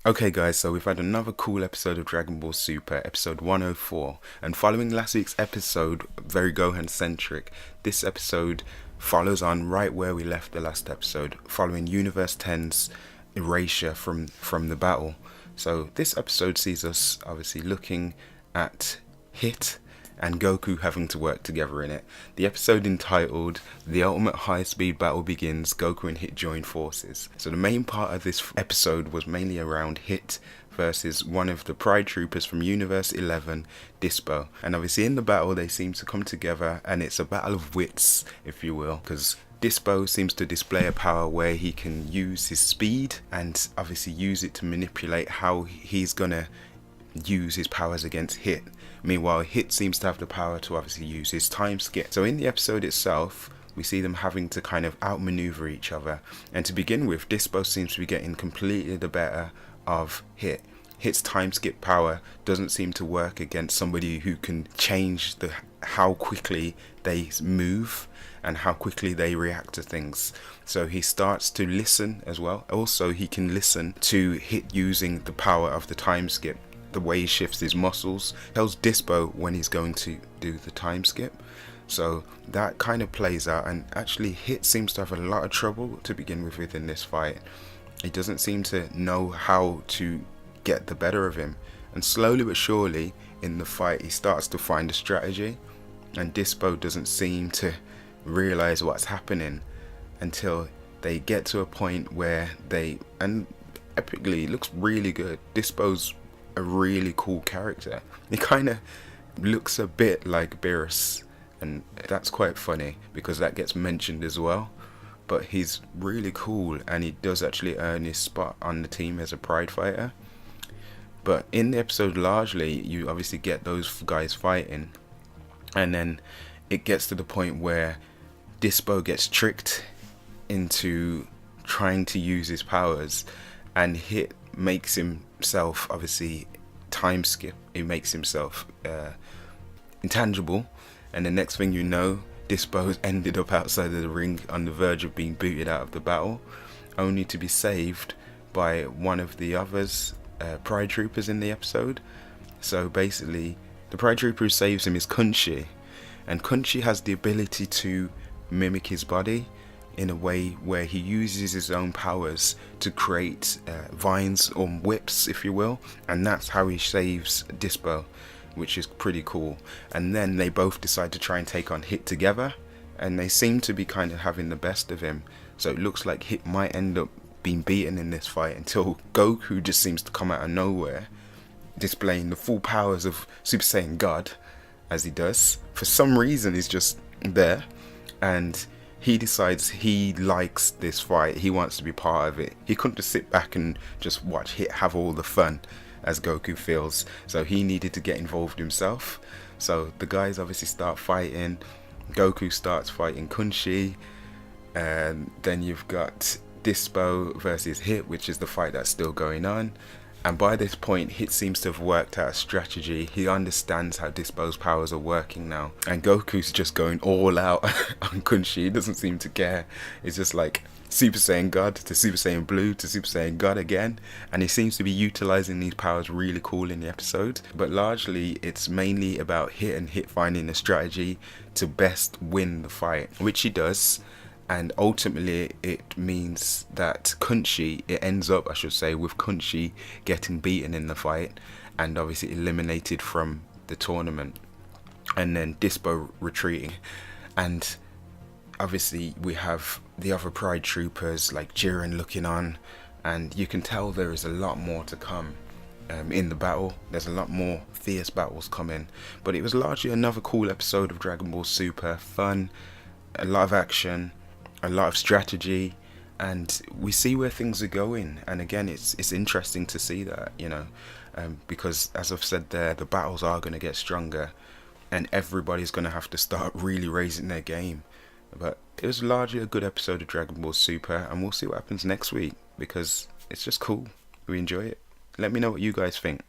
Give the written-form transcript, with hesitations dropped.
Okay guys, so we've had another cool episode of Dragon Ball Super, episode 104, and following last week's episode, very Gohan centric, this episode follows on right where we left the last episode, following Universe 10's erasure from the battle. So this episode sees us obviously looking at Hit and Goku having to work together in it. The episode entitled The Ultimate High Speed Battle Begins, Goku and Hit Join Forces. So the main part of this episode was mainly around Hit versus one of the Pride Troopers from Universe 11, Dispo. And obviously in the battle they seem to come together, and it's a battle of wits, if you will, because Dispo seems to display a power where he can use his speed and obviously use it to manipulate how he's gonna use his powers against Hit. Meanwhile, Hit seems to have the power to obviously use his time skip. So in the episode itself, we see them having to kind of outmaneuver each other. And to begin with, Dispo seems to be getting completely the better of Hit. Hit's time skip power doesn't seem to work against somebody who can change how quickly they move and how quickly they react to things. So he starts to listen as well. Also, he can listen to Hit using the power of the time skip. The way he shifts his muscles tells Dispo when he's going to do the time skip. So that kind of plays out, and actually Hit seems to have a lot of trouble to begin with within this fight. He doesn't seem to know how to get the better of him, and slowly but surely in the fight he starts to find a strategy, and Dispo doesn't seem to realize what's happening until they get to a point where and epically it looks really good. Dispo's a really cool character. He kind of looks a bit like Beerus, and that's quite funny because that gets mentioned as well. But he's really cool, and he does actually earn his spot on the team as a Pride fighter. But in the episode, largely you obviously get those guys fighting, and then it gets to the point where Dispo gets tricked into trying to use his powers, and Hit makes himself obviously time skip. He makes himself intangible, and the next thing you know, Dispo's ended up outside of the ring on the verge of being booted out of the battle, only to be saved by one of the others Pride Troopers in the episode. So basically the Pride Trooper who saves him is Kunchi, and Kunchi has the ability to mimic his body in a way where he uses his own powers to create vines or whips, if you will, and that's how he saves Dispo, which is pretty cool. And then they both decide to try and take on Hit together, and they seem to be kind of having the best of him. So it looks like Hit might end up being beaten in this fight until Goku just seems to come out of nowhere, displaying the full powers of Super Saiyan God, as he does. For some reason he's just there, and he decides he likes this fight. He wants to be part of it. He couldn't just sit back and just watch Hit have all the fun, as Goku feels. So he needed to get involved himself. So the guys obviously start fighting. Goku starts fighting Kunchi, and then you've got Dispo versus Hit, which is the fight that's still going on. And by this point, Hit seems to have worked out a strategy. He understands how Dispo's powers are working now. And Goku's just going all out on Kunchi. He doesn't seem to care. It's just like Super Saiyan God to Super Saiyan Blue to Super Saiyan God again. And he seems to be utilizing these powers really cool in the episode. But largely, it's mainly about Hit and Hit finding a strategy to best win the fight, which he does. And ultimately it means that it ends up, I should say, with Kunchi getting beaten in the fight and obviously eliminated from the tournament, and then Dispo retreating. And obviously we have the other Pride Troopers like Jiren looking on, and you can tell there is a lot more to come in the battle. There's a lot more fierce battles coming, but it was largely another cool episode of Dragon Ball Super. Fun, a lot of action, a lot of strategy, and we see where things are going. And again, it's interesting to see that, because as I've said there, the battles are going to get stronger and everybody's going to have to start really raising their game. But it was largely a good episode of Dragon Ball Super, and we'll see what happens next week because it's just cool. We enjoy it. Let me know what you guys think.